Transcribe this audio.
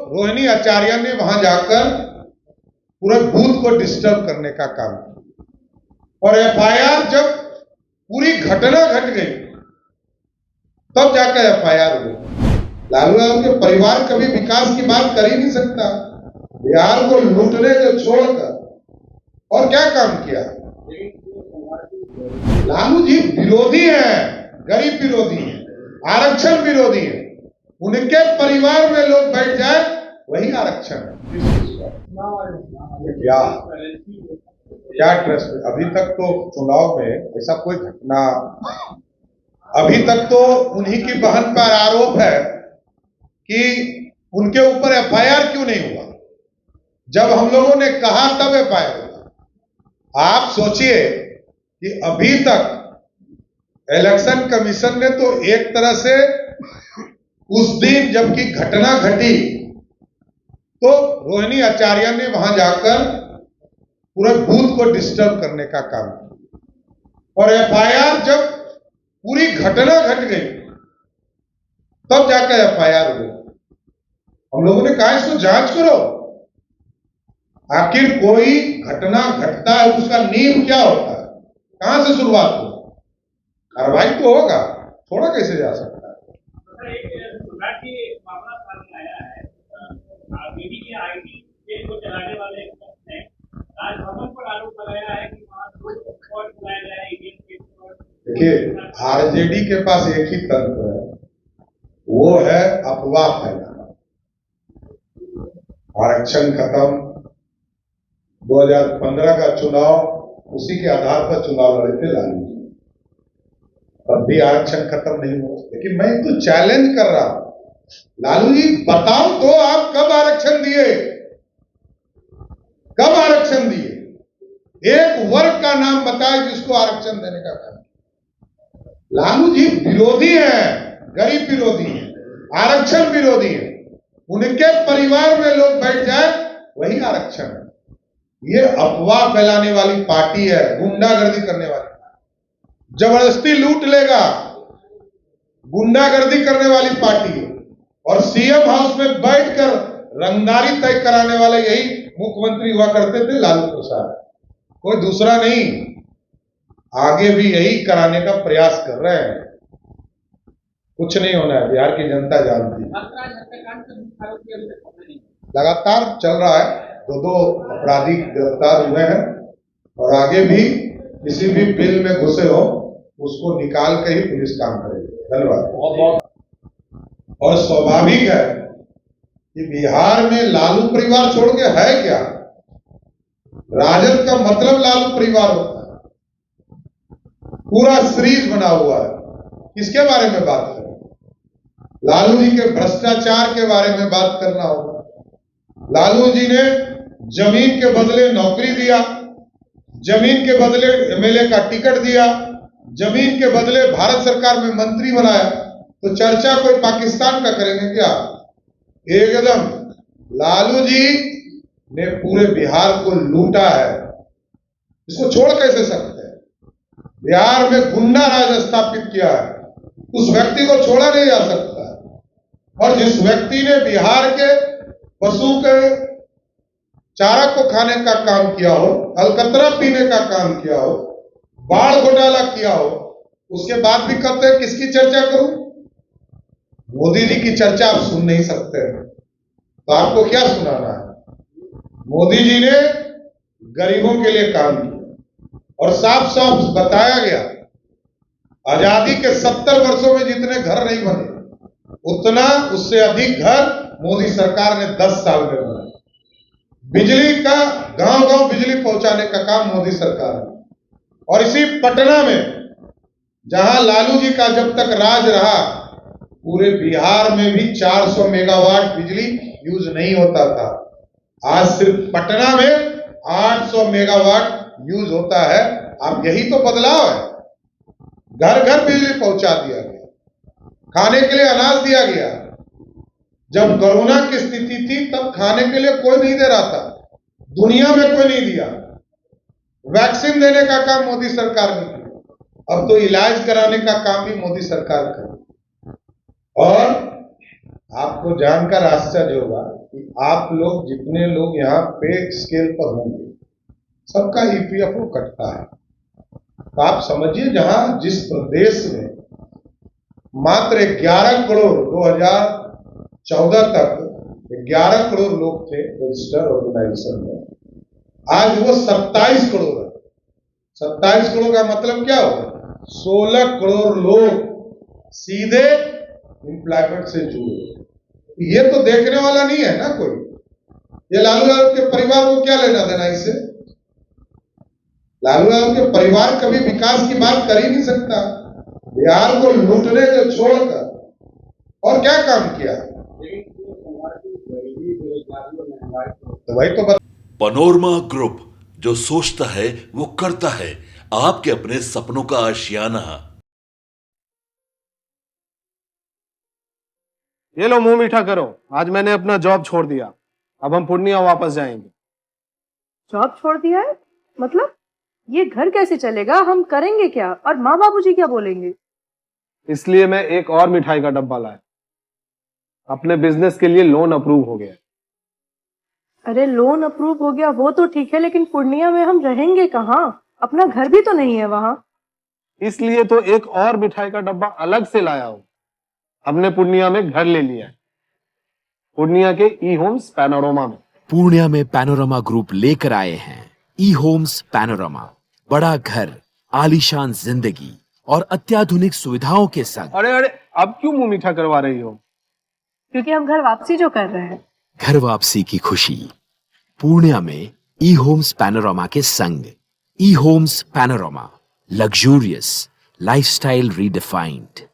रोहिणी आचार्य ने वहां जाकर पूरे बूथ को डिस्टर्ब करने का काम किया और एफआईआर जब पूरी घटना घट गई तब जाकर एफआईआर हुई। लालू यादव के परिवार कभी विकास की बात कर ही नहीं सकता। बिहार को लूटने को छोड़कर और क्या काम किया। लालू जी विरोधी हैं, गरीब विरोधी हैं, आरक्षण विरोधी हैं। उनके परिवार में लोग बैठ जाए वही आरक्षण है। क्या ट्रस्ट। अभी तक तो चुनाव में ऐसा कोई घटना, अभी तक तो उन्हीं की बहन पर आरोप है कि उनके ऊपर एफआईआर क्यों नहीं हुआ। जब हम लोगों ने कहा तब एफआईआर हुआ। आप सोचिए कि अभी तक इलेक्शन कमीशन ने तो एक तरह से उस दिन जबकि घटना घटी तो रोहिणी आचार्य ने वहां जाकर पूरे बूथ को डिस्टर्ब करने का काम किया और एफआईआर जब पूरी घटना घट गई तब जाकर एफआईआर हुई। हम लोगों ने कहा इसको जांच करो, आखिर कोई घटना घटता है उसका नींव क्या होता है, कहां से शुरुआत हो, कार्रवाई तो होगा, थोड़ा कैसे जा सकता है। देखिए आरजेडी के पास एक ही तंत्र है, वो है अफवाह फैलाना। आरक्षण खत्म, 2015 का चुनाव उसी के आधार पर चुनाव लड़े थे लालू जी, तब भी आरक्षण खत्म नहीं हुआ। लेकिन मैं तो चैलेंज कर रहा हूं, लालू जी बताओ तो आप कब आरक्षण दिए, कब आरक्षण दिए। एक वर्ग का नाम बताए जिसको आरक्षण देने का काम। लालू जी विरोधी हैं, गरीब विरोधी हैं, आरक्षण विरोधी हैं। उनके परिवार में लोग बैठ जाए वही आरक्षण है। ये अफवाह फैलाने वाली पार्टी है, गुंडागर्दी करने वाली, जबरदस्ती लूट लेगा, गुंडागर्दी करने वाली पार्टी है। और सीएम हाउस में बैठकर रंगदारी तय कराने वाले यही मुख्यमंत्री हुआ करते थे लालू प्रसाद, कोई दूसरा नहीं। आगे भी यही कराने का प्रयास कर रहे हैं। कुछ नहीं होना है, बिहार की जनता जानती है। लगातार चल रहा है, दो अपराधी गिरफ्तार हुए हैं और आगे भी किसी भी बिल में घुसे हो उसको निकाल के ही पुलिस काम करेगी। धन्यवाद। और स्वाभाविक है कि बिहार में लालू परिवार छोड़ के है क्या, राजद का मतलब लालू परिवार होता है। पूरा सीरीज बना हुआ है। किसके बारे में बात करें, लालू जी के भ्रष्टाचार के बारे में बात करना होगा। लालू जी ने जमीन के बदले नौकरी दिया, जमीन के बदले एमएलए का टिकट दिया, जमीन के बदले भारत सरकार में मंत्री बनाया, तो चर्चा कोई पाकिस्तान का करेंगे क्या। एकदम लालू जी ने पूरे बिहार को लूटा है, इसको छोड़ कैसे सकते हैं। बिहार में गुंडा राज स्थापित किया है, उस व्यक्ति को छोड़ा नहीं जा सकता है। और जिस व्यक्ति ने बिहार के पशु के चारा को खाने का काम किया हो, अलकतरा पीने का काम किया हो, बाढ़ घोटाला किया हो, उसके बाद भी कहते हैं किसकी चर्चा करूं। मोदी जी की चर्चा आप सुन नहीं सकते, तो आपको क्या सुनाना है। मोदी जी ने गरीबों के लिए काम किया और साफ साफ बताया गया, आजादी के 70 वर्षों में जितने घर नहीं बने उतना उससे अधिक घर मोदी सरकार ने 10 साल में बनाया। बिजली का गांव गांव बिजली पहुंचाने का काम मोदी सरकार ने। और इसी पटना में जहां लालू जी का जब तक राज रहा, पूरे बिहार में भी 400 मेगावाट बिजली यूज नहीं होता था। आज सिर्फ पटना में 800 मेगावाट यूज होता है। अब यही तो बदलाव है। घर घर बिजली पहुंचा दिया गया, खाने के लिए अनाज दिया गया। जब कोरोना की स्थिति थी तब खाने के लिए कोई नहीं दे रहा था, दुनिया में कोई नहीं दिया। वैक्सीन देने का काम मोदी सरकार ने किया। अब तो इलाज कराने का काम भी मोदी सरकार करे। और आपको जानकर आश्चर्य होगा कि आप लोग जितने लोग यहाँ पे स्केल पर होंगे सबका ईपीएफओ कटता है। तो आप समझिए जहां जिस प्रदेश में मात्र 11 करोड़ 2014 तक 11 करोड़ लोग थे रजिस्टर ऑर्गेनाइजेशन में, आज वो 27 करोड़ है। 27 करोड़ का मतलब क्या होगा? 16 करोड़ लोग सीधे एम्प्लॉयमेंट से जुड़े। ये तो देखने वाला नहीं है ना कोई। ये लालू यादव के परिवार को क्या लेना देना इससे? लालू यादव के परिवार कभी विकास की बात कर ही नहीं सकता। बिहार को लूटने को छोड़कर और क्या काम किया? तो वही तो पनोरमा ग्रुप, जो सोचता है वो करता है। आपके अपने सपनों का आशियाना। ये लो मुंह मीठा करो, आज मैंने अपना जॉब छोड़ दिया। अब हम पूर्णिया वापस जाएंगे। जॉब छोड़ दिया है? मतलब ये घर कैसे चलेगा? हम करेंगे क्या? और माँ बाबूजी क्या बोलेंगे? इसलिए मैं एक और मिठाई का डब्बा लाया। अपने बिजनेस के लिए लोन अप्रूव हो गया। अरे लोन अप्रूव हो गया वो तो ठीक है, लेकिन पूर्णिया में हम रहेंगे कहाँ? अपना घर भी तो नहीं है वहां। इसलिए तो एक और मिठाई का डब्बा अलग से लाया हूं। हमने पूर्णिया में घर ले लिया है, पूर्णिया के ई होम्स पैनोरमा में। पूर्णिया में पैनोरमा ग्रुप लेकर आए हैं ई होम्स पैनोरमा। बड़ा घर, आलीशान जिंदगी और अत्याधुनिक सुविधाओं के संग। अरे अरे, अब क्यों मुंह मीठा करवा रही हो? क्योंकि हम घर वापसी जो कर रहे हैं। घर वापसी की खुशी पूर्णिया में ई होम्स पैनोरमा के संग। ई Homes Panorama, luxurious lifestyle redefined.